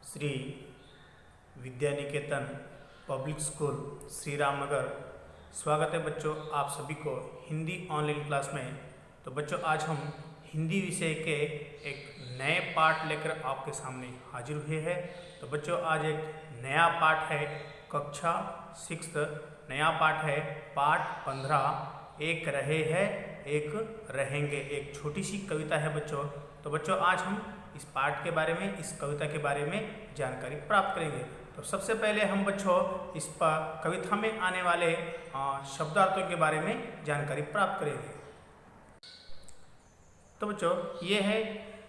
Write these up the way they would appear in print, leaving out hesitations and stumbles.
Shri Vidya Niketan public school Shri Ramnagar. स्वागत है बच्चों आप सभी को हिंदी ऑनलाइन क्लास में। तो बच्चों आज हम हिंदी विषय के एक नए पाठ लेकर आपके सामने हाजिर हुए हैं। तो बच्चों आज एक नया पाठ है कक्षा 6 नया पाठ है पाठ 15 एक रहे हैं एक रहेंगे। एक छोटी सी कविता है बच्चों। तो बच्चों आज हम इस पाठ के बारे में इस कविता के बारे में जानकारी प्राप्त करेंगे। तो सबसे पहले हम बच्चों इस कविता में आने वाले शब्दार्थों के बारे में जानकारी प्राप्त करेंगे। तो बच्चों ये है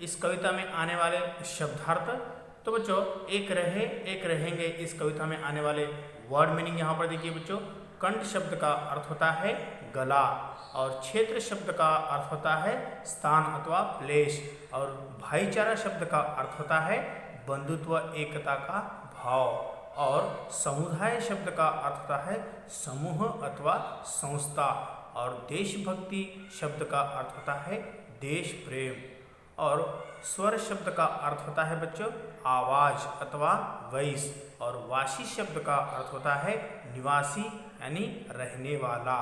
इस कविता में आने वाले शब्दार्थ। तो बच्चों एक रहे एक रहेंगे इस कविता में आने वाले वर्ड मीनिंग यहाँ पर देखिए बच्चों। कंठ शब्द का अर्थ होता है गला और क्षेत्र शब्द का अर्थ होता है स्थान अथवा प्लेस और भाईचारा शब्द का अर्थ होता है बंधुत्व एकता का भाव और समुदाय शब्द का अर्थ होता है समूह अथवा संस्था और देशभक्ति शब्द का अर्थ होता है देश प्रेम और स्वर शब्द का अर्थ होता है बच्चों आवाज अथवा वॉइस और वासी शब्द का अर्थ होता है निवासी यानी रहने वाला।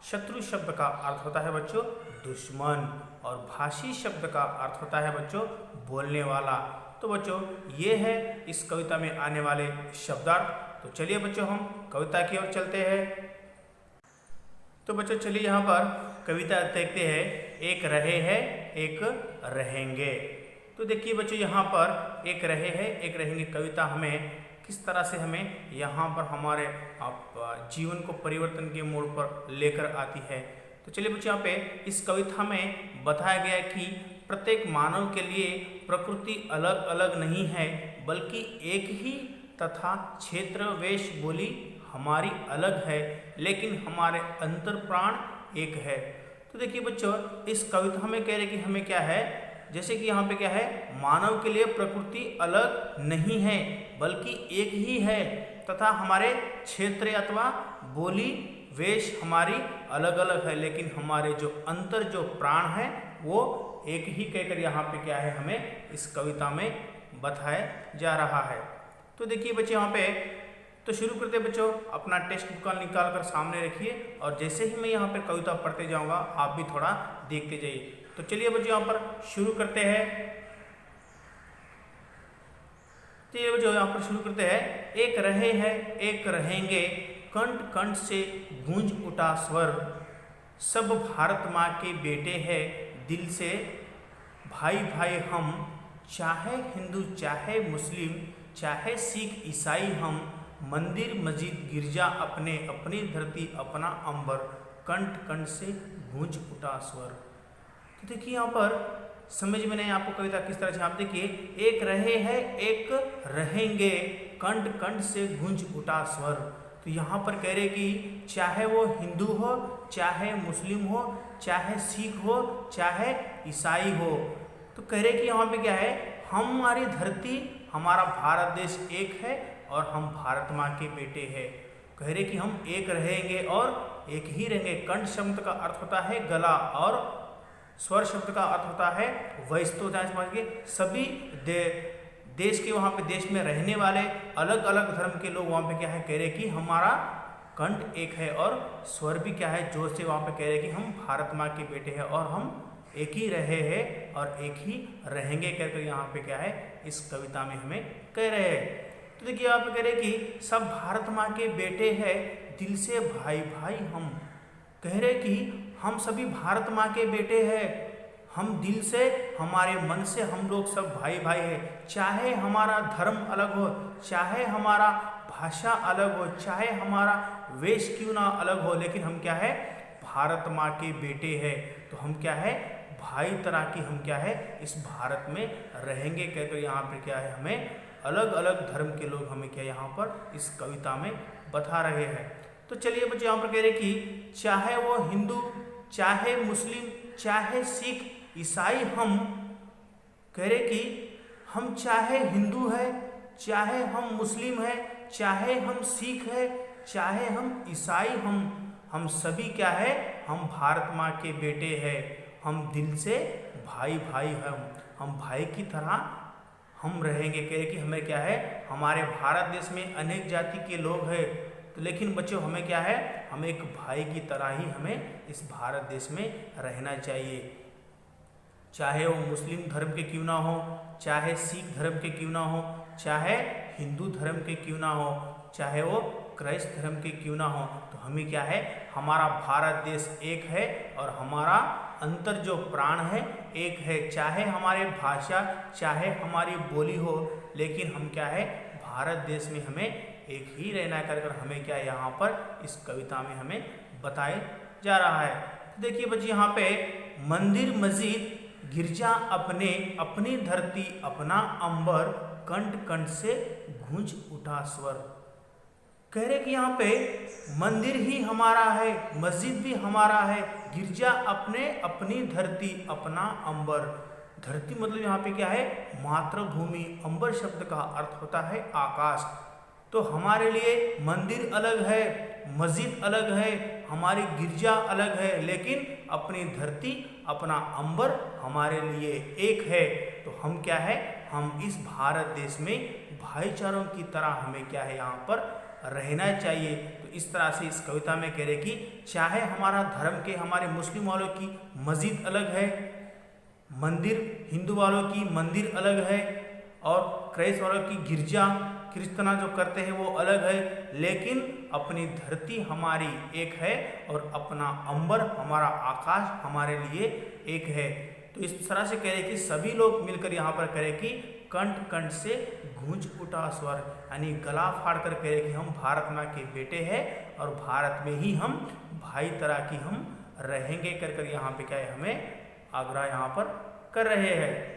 शत्रु शब्द का अर्थ होता है बच्चों दुश्मन और भाषी शब्द का अर्थ होता है बच्चों बोलने वाला। तो बच्चों ये है इस कविता में आने वाले शब्दार्थ। तो चलिए बच्चों हम कविता की ओर चलते हैं। तो बच्चों चलिए यहाँ पर कविता देखते हैं एक रहे हैं एक रहेंगे। तो देखिए बच्चों यहाँ पर एक रहे हैं एक रहेंगे कविता हमें किस तरह से हमें यहाँ पर हमारे जीवन को परिवर्तन के मोड़ पर लेकर आती है। तो चलिए बच्चों यहाँ पे इस कविता में बताया गया कि प्रत्येक मानव के लिए प्रकृति अलग अलग नहीं है बल्कि एक ही तथा क्षेत्र वेश बोली हमारी अलग है लेकिन हमारे अंतर प्राण एक है। तो देखिए बच्चों इस कविता में कह रहे कि हमें क्या है जैसे कि यहाँ पे क्या है मानव के लिए प्रकृति अलग नहीं है बल्कि एक ही है तथा हमारे क्षेत्र अथवा बोली वेश हमारी अलग अलग है लेकिन हमारे जो अंतर जो प्राण है वो एक ही कहकर यहाँ पे क्या है हमें इस कविता में बताया जा रहा है। तो देखिए बच्चे यहाँ पे तो शुरू करते बच्चों अपना टेक्स्ट बुक निकाल कर सामने रखिए और जैसे ही मैं यहाँ पे कविता पढ़ते जाऊँगा आप भी थोड़ा देखते जाइए। तो चलिए बच्चों यहाँ पर शुरू करते हैं। चलिए बच्चों यहाँ पर शुरू करते हैं एक रहे हैं एक रहेंगे कंठ कंठ से गूंज उठा स्वर सब भारत माँ के बेटे हैं दिल से भाई भाई हम चाहे हिंदू चाहे मुस्लिम चाहे सिख ईसाई हम मंदिर मस्जिद गिरजा अपने अपनी धरती अपना अंबर कंठ कंठ से गूंज उठा स्वर। तो देखिए यहाँ पर समझ में नहीं आपको कविता किस तरह से आप देखिए एक रहे हैं एक रहेंगे कंठ कंठ से गूंज उठा स्वर। तो यहाँ पर कह रहे कि चाहे वो हिंदू हो चाहे मुस्लिम हो चाहे सिख हो चाहे ईसाई हो तो कह रहे कि यहाँ पे क्या है हमारी धरती हमारा भारत देश एक है और हम भारत माँ के बेटे हैं। कह रहे कि हम एक रहेंगे और एक ही रहेंगे। कंठ शब्द का अर्थ होता है गला और स्वर शब्द का अर्थ होता है वैस। तो समझ के सभी देश के वहाँ पे देश में रहने वाले अलग अलग धर्म के लोग वहाँ पे क्या है कह रहे कि हमारा कंठ एक है और स्वर भी क्या है जोर से वहाँ पे कह रहे कि हम भारत माँ के बेटे हैं और हम एक ही रहे हैं और एक ही रहेंगे कहकर यहाँ पे क्या है इस कविता में हमें कह रहे हैं। तो देखिए यहाँ पे कह रहे कि सब भारत माँ के बेटे हैं दिल से भाई भाई हम कह रहे कि हम सभी भारत माँ के बेटे हैं हम दिल से हमारे मन से हम लोग सब भाई भाई हैं। चाहे हमारा धर्म अलग हो चाहे हमारा भाषा अलग हो चाहे हमारा वेश क्यों ना अलग हो लेकिन हम क्या है भारत माँ के बेटे हैं। तो हम क्या है भाई तरह की हम क्या है इस भारत में रहेंगे कहकर यहाँ पे क्या है हमें अलग अलग धर्म के लोग हमें क्या यहाँ पर इस कविता में बता रहे हैं। तो चलिए बच्चे यहाँ पर कह रहे कि चाहे वो हिंदू चाहे मुस्लिम चाहे सिख ईसाई हम कह रहे कि हम चाहे हिंदू है चाहे हम मुस्लिम है चाहे हम सिख है चाहे हम ईसाई हम सभी क्या है हम भारत माँ के बेटे हैं। हम दिल से भाई भाई हम भाई की तरह हम रहेंगे। कह रहे कि हमें क्या है, हमारे भारत देश में अनेक जाति के लोग हैं, तो लेकिन बच्चों हमें क्या है, हमें एक भाई की तरह ही हमें इस भारत देश में रहना चाहिए। चाहे वो मुस्लिम धर्म के क्यों ना हो, चाहे सिख धर्म के क्यों ना हो, चाहे हिंदू धर्म के क्यों ना हो, चाहे वो क्राइस्ट धर्म के क्यों ना हो, तो हमें क्या है, हमारा भारत देश एक है और हमारा अंतर जो प्राण है एक है। चाहे हमारे भाषा, चाहे हमारी बोली हो, लेकिन हम क्या है, भारत देश में हमें एक ही रहना कर हमें क्या यहाँ पर इस कविता में हमें बताया जा रहा है। देखिए बच्चे यहाँ पे मंदिर मस्जिद गिरजा अपने अपनी धरती अपना अंबर कंठ कंठ से गूंज उठा स्वर। कह रहे कि यहाँ पे मंदिर ही हमारा है, मस्जिद भी हमारा है, गिरजा अपने अपनी धरती अपना अंबर। धरती मतलब यहाँ पे क्या है, मातृभूमि। अंबर शब्द का अर्थ होता है आकाश। तो हमारे लिए मंदिर अलग है, मस्जिद अलग है, हमारी गिरजा अलग है, लेकिन अपनी धरती अपना अंबर हमारे लिए एक है। तो हम क्या है, हम इस भारत देश में भाईचारों की तरह हमें क्या है यहाँ पर रहना चाहिए। तो इस तरह से इस कविता में कह रहे कि चाहे हमारा धर्म के, हमारे मुस्लिम वालों की मस्जिद अलग है, मंदिर हिंदू वालों की मंदिर अलग है, और क्राइस्ट वालों की गिरजा क्रिस्तना जो करते हैं वो अलग है, लेकिन अपनी धरती हमारी एक है और अपना अंबर हमारा आकाश हमारे लिए एक है। तो इस तरह से कह रहे कि सभी लोग मिलकर यहाँ पर कह रहे कि कंठ कंठ से गूंज उठा स्वर, यानी गला फाड़ कर कह रहे कि हम भारत माँ के बेटे हैं और भारत में ही हम भाई तरह की हम रहेंगे कर कर यहाँ पे क्या है, हमें आग्रह यहाँ पर कर रहे हैं।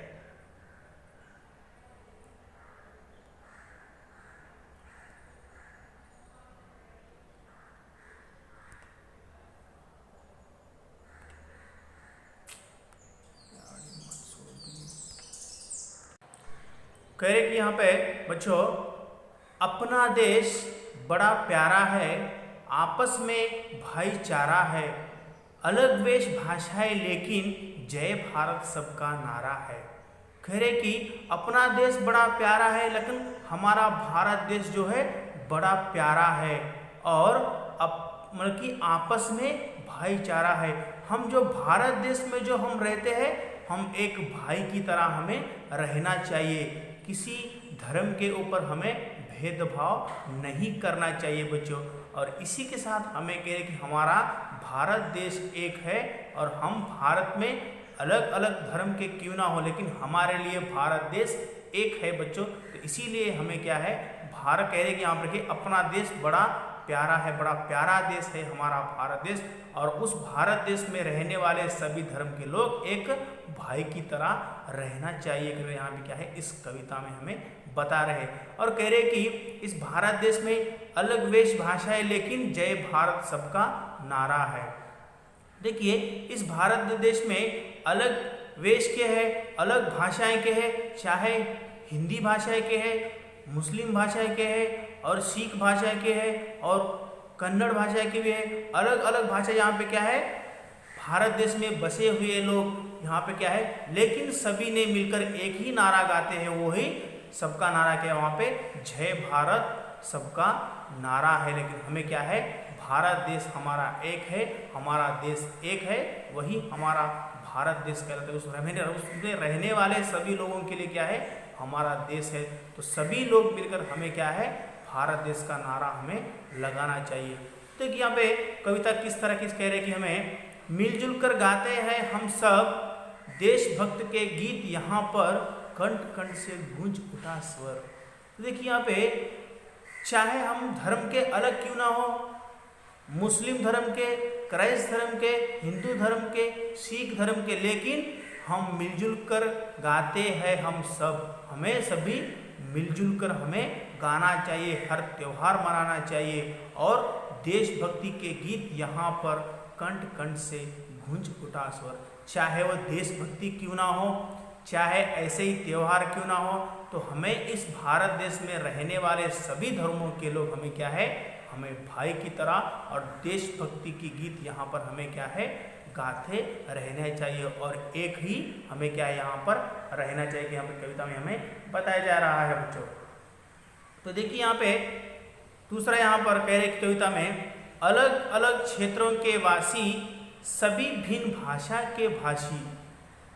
कह रहे कि यहाँ पे बच्चों अपना देश बड़ा प्यारा है, आपस में भाईचारा है, अलग वेश भाषाएं लेकिन जय भारत सबका नारा है। कह रहे कि अपना देश बड़ा प्यारा है, लेकिन हमारा भारत देश जो है बड़ा प्यारा है, और मतलब कि आपस में भाईचारा है। हम जो भारत देश में जो हम रहते हैं, हम एक भाई की तरह हमें रहना चाहिए। किसी धर्म के ऊपर हमें भेदभाव नहीं करना चाहिए बच्चों। और इसी के साथ हमें कह रहे कि हमारा भारत देश एक है और हम भारत में अलग अलग धर्म के क्यों ना हो, लेकिन हमारे लिए भारत देश एक है बच्चों। तो इसीलिए हमें क्या है, भारत कह रहे कि यहाँ पर कि अपना देश बड़ा प्यारा है, बड़ा प्यारा देश है हमारा भारत देश, और उस भारत देश में रहने वाले सभी धर्म के लोग एक भाई की तरह रहना चाहिए। यहाँ पे क्या है, इस कविता में हमें बता रहे। और कह रहे कि इस भारत देश में अलग वेश भाषाएं लेकिन जय भारत सबका नारा है। देखिए इस भारत देश में अलग वेश के है, अलग भाषाएं के है, चाहे हिंदी भाषाएं के है, मुस्लिम भाषाएं के है, और सिख भाषा के है, और कन्नड़ भाषा के भी है। अलग अलग भाषा यहाँ पे क्या है, भारत देश में बसे हुए लोग यहाँ पे क्या है, लेकिन सभी ने मिलकर एक ही नारा गाते हैं, वो ही सबका नारा क्या है, वहाँ पे जय भारत सबका नारा है। लेकिन हमें क्या है, भारत देश हमारा एक है, हमारा देश एक है, वही हमारा भारत देश कहलाता है। उसमें रहने वाले सभी लोगों के लिए क्या है, हमारा देश है। तो सभी लोग मिलकर हमें क्या है, भारत देश का नारा हमें लगाना चाहिए। तो यहाँ पे कविता किस तरह की कह रहे कि हमें मिलजुल कर गाते हैं हम सब देशभक्त के गीत, यहाँ पर कंठ कंठ से गूंज उठा स्वर। तो देखिए यहाँ पे चाहे हम धर्म के अलग क्यों ना हो, मुस्लिम धर्म के, क्राइस्ट धर्म के, हिंदू धर्म के, सिख धर्म के, लेकिन हम मिलजुल कर गाते हैं हम सब। हमें सभी मिलजुल कर हमें गाना चाहिए, हर त्योहार मनाना चाहिए, और देशभक्ति के गीत यहाँ पर कंठ कंठ से गूंज उठा स्वर। चाहे वो देशभक्ति क्यों ना हो, चाहे ऐसे ही त्योहार क्यों ना हो, तो हमें इस भारत देश में रहने वाले सभी धर्मों के लोग हमें क्या है, हमें भाई की तरह और देशभक्ति की गीत यहाँ पर हमें क्या है, गाते रहना चाहिए और एक ही हमें क्या है यहाँ पर रहना चाहिए कि यहाँ पर कविता में हमें बताया जा रहा है बच्चों। तो देखिए यहाँ पे दूसरा यहाँ पर कह रहे कविता में अलग अलग क्षेत्रों के वासी सभी भिन्न भाषा के भाषी।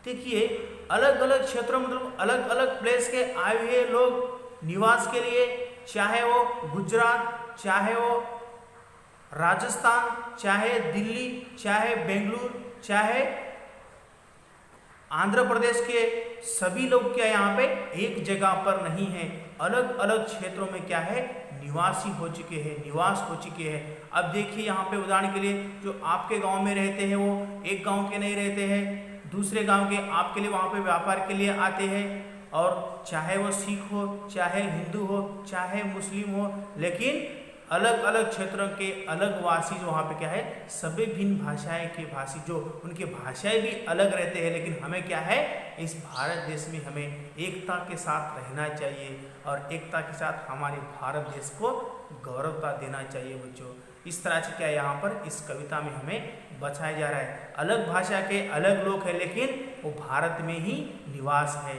देखिए अलग अलग क्षेत्रों मतलब अलग अलग प्लेस के आए हुए लोग निवास के लिए, चाहे वो गुजरात, चाहे वो राजस्थान, चाहे दिल्ली, चाहे बेंगलुरु, चाहे आंध्र प्रदेश के सभी लोग क्या यहाँ पे एक जगह पर नहीं है, अलग अलग क्षेत्रों में क्या है निवासी हो चुके हैं, निवास हो चुके हैं। अब देखिए यहाँ पे उदाहरण के लिए जो आपके गांव में रहते हैं वो एक गांव के नहीं रहते हैं, दूसरे गांव के आपके लिए वहाँ पे व्यापार के लिए आते हैं, और चाहे वो सिख हो, चाहे हिंदू हो, चाहे मुस्लिम हो, लेकिन अलग अलग क्षेत्रों के अलग वासी जो वहाँ पे क्या है सभी भिन्न भाषाएं के भाषी, जो उनके भाषाएं भी अलग रहते हैं, लेकिन हमें क्या है इस भारत देश में हमें एकता के साथ रहना चाहिए और एकता के साथ हमारे भारत देश को गौरवता देना चाहिए बच्चों। इस तरह से क्या यहाँ पर इस कविता में हमें बचाया जा रहा है, अलग भाषा के अलग लोग हैं लेकिन वो भारत में ही निवास है।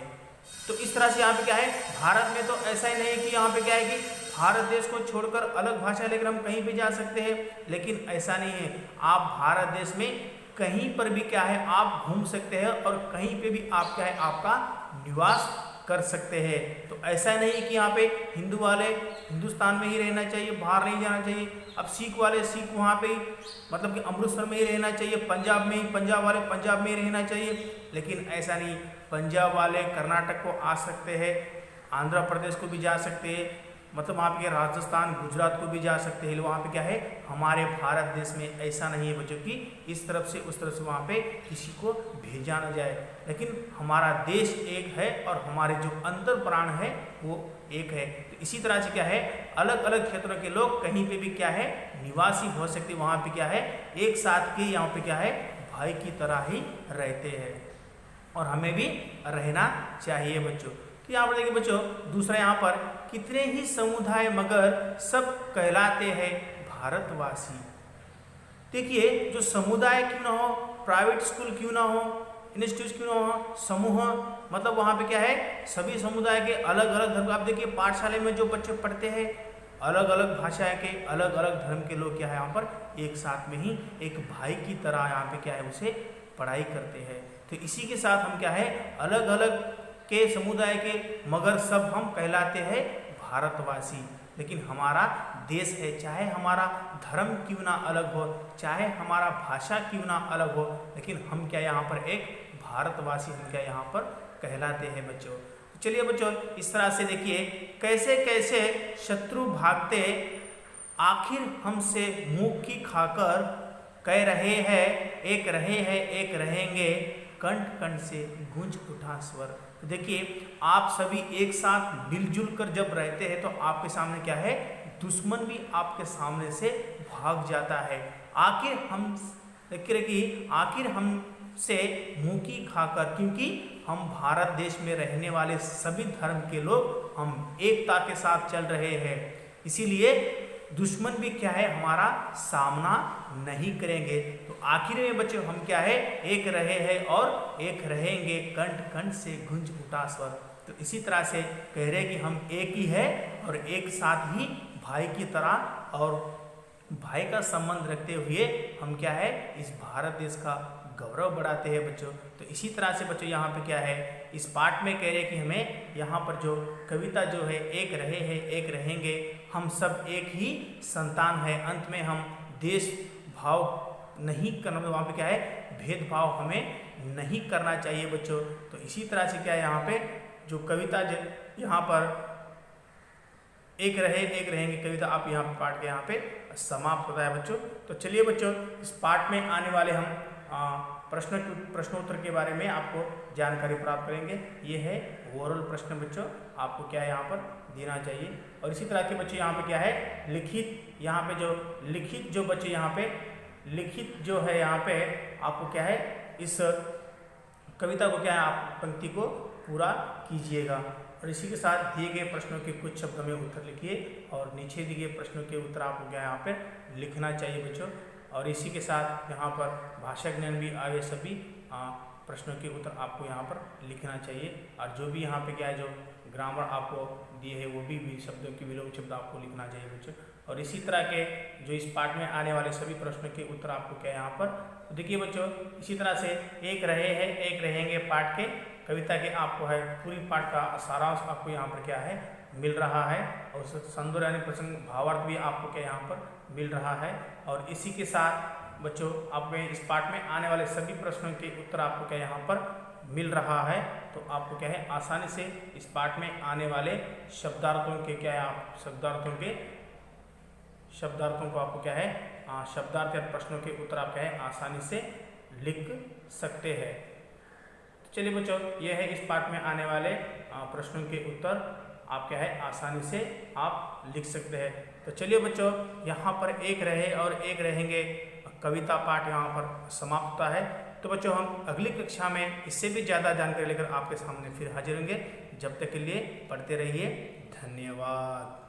तो इस तरह से यहाँ पे क्या है भारत में तो ऐसा ही नहीं है कि यहाँ पे क्या है कि भारत देश को छोड़कर अलग भाषा लेकर हम कहीं भी जा सकते हैं, लेकिन ऐसा नहीं है। आप भारत देश में कहीं पर भी क्या है आप घूम सकते हैं और कहीं पे भी आप क्या है आपका निवास कर सकते हैं। तो ऐसा नहीं है कि यहाँ पे हिंदू वाले हिंदुस्तान में ही रहना चाहिए, बाहर नहीं जाना चाहिए। अब सिख वाले सिख वहाँ पे ही मतलब कि अमृतसर में ही रहना चाहिए, पंजाब में ही पंजाब वाले पंजाब में ही रहना चाहिए, लेकिन ऐसा नहीं। पंजाब वाले कर्नाटक को आ सकते हैं, आंध्र प्रदेश को भी जा सकते हैं, मतलब वहाँ पे राजस्थान गुजरात को भी जा सकते हैं। वहाँ पे क्या है हमारे भारत देश में ऐसा नहीं है बच्चों कि इस तरफ से उस तरफ से वहाँ पे किसी को भेजा न जाए, लेकिन हमारा देश एक है और हमारे जो अंतर प्राण है वो एक है। तो इसी तरह से क्या है अलग अलग क्षेत्रों के लोग कहीं पे भी क्या है निवासी हो सकते, वहाँ पे क्या है एक साथ के यहाँ पे क्या है भाई की तरह ही रहते हैं और हमें भी रहना चाहिए बच्चों। तो यहाँ पर देखिए बच्चों दूसरा यहाँ पर कितने ही समुदाय मगर सब कहलाते हैं भारतवासी। देखिए जो समुदाय क्यों ना हो, प्राइवेट स्कूल क्यों ना हो, इंस्टीट्यूट क्यों ना हो, समूह मतलब वहाँ पे क्या है सभी समुदाय के अलग अलग धर्म। आप देखिए पाठशाला में जो बच्चे पढ़ते हैं अलग अलग भाषाएं के अलग अलग धर्म के लोग क्या है यहाँ पर एक साथ में ही एक भाई की तरह यहाँ पे क्या है उसे पढ़ाई करते हैं। तो इसी के साथ हम क्या है अलग अलग के समुदाय के मगर सब हम कहलाते हैं भारतवासी। लेकिन हमारा देश है, चाहे हमारा धर्म क्यों ना अलग हो, चाहे हमारा भाषा क्यों ना अलग हो, लेकिन हम क्या यहाँ पर एक भारतवासी हम क्या यहाँ पर कहलाते हैं बच्चों। चलिए बच्चों इस तरह से देखिए कैसे कैसे शत्रु भागते आखिर हमसे मुँह की खाकर, कह रहे हैं एक रहे हैं एक रहेंगे, कंठ कंठ से गूंज उठा स्वर। तो देखिए आप सभी एक साथ मिलजुल कर जब रहते हैं तो आपके सामने क्या है दुश्मन भी आपके सामने से भाग जाता है। आखिर हम देखिए कि आखिर हमसे मुँह की खाकर, क्योंकि हम भारत देश में रहने वाले सभी धर्म के लोग हम एकता के साथ चल रहे हैं, इसीलिए दुश्मन भी क्या है हमारा सामना नहीं करेंगे। तो आखिर में बच्चों हम क्या है एक रहे हैं और एक रहेंगे, कंठ कंठ से गूंज उठा स्वर। तो इसी तरह से कह रहे कि हम एक ही है और एक साथ ही भाई की तरह और भाई का संबंध रखते हुए हम क्या है इस भारत देश का गौरव बढ़ाते हैं बच्चों। तो इसी तरह से बच्चों यहाँ पे क्या है इस पाठ में कह रहे कि हमें यहाँ पर जो कविता जो है एक रहे हैं एक रहेंगे, हम सब एक ही संतान है, अंत में हम देश भाव नहीं करना, वहाँ पे क्या है भेदभाव हमें नहीं करना चाहिए बच्चों। तो इसी तरह से क्या है यहाँ पे जो कविता यहाँ पर एक रहे एक रहेंगे कविता आप यहाँ पाठ के यहाँ पे समाप्त होता है बच्चों। तो चलिए बच्चों इस पाठ में आने वाले हम प्रश्नोत्तर के बारे में आपको जानकारी प्राप्त करेंगे। ये है ओरल प्रश्न बच्चों, आपको क्या है यहाँ पर देना चाहिए। और इसी तरह के बच्चे यहाँ पे क्या है लिखित, यहाँ पे जो लिखित जो बच्चे यहाँ पे लिखित जो है यहाँ पे आपको क्या है इस कविता को क्या है आप पंक्ति को पूरा कीजिएगा। और इसी के साथ दिए गए प्रश्नों के कुछ शब्दों में उत्तर लिखिए और नीचे दिए गए प्रश्नों के उत्तर आपको क्या है यहाँ पे लिखना चाहिए बच्चों। और इसी के साथ यहाँ पर भाषा ज्ञान भी आगे सभी प्रश्नों के उत्तर आपको यहाँ पर लिखना चाहिए। और जो भी यहाँ पे क्या है जो ग्रामर आपको दिए है वो भी शब्दों के विलोम शब्द आपको लिखना चाहिए बच्चों। और इसी तरह के जो इस पाठ में आने वाले सभी प्रश्नों के उत्तर आपको क्या है यहाँ पर, तो देखिए बच्चों इसी तरह से एक रहे हैं एक रहेंगे पाठ के कविता के आपको है पूरी पाठ का सारांश आपको यहाँ पर क्या है मिल रहा है। और संदर्भ यानी प्रसंग भावार्थ भी आपको क्या यहाँ पर मिल रहा है। और इसी के साथ बच्चों आपको इस पाठ में आने वाले सभी प्रश्नों के उत्तर आपको क्या यहाँ पर मिल रहा है। तो आपको क्या है आसानी से इस पाठ में आने वाले शब्दार्थों के क्या है आप शब्दार्थों को आपको क्या है शब्दार्थ या प्रश्नों के उत्तर आप क्या है आसानी से लिख सकते हैं। तो चलिए बच्चों यह है इस पाठ में आने वाले प्रश्नों के उत्तर आप क्या है आसानी से आप लिख सकते हैं। तो चलिए बच्चों यहाँ पर एक रहे और एक रहेंगे कविता पाठ यहाँ पर समाप्त होता है। तो बच्चों हम अगली कक्षा में इससे भी ज़्यादा जानकारी लेकर आपके सामने फिर हाजिर होंगे। जब तक के लिए पढ़ते रहिए। धन्यवाद।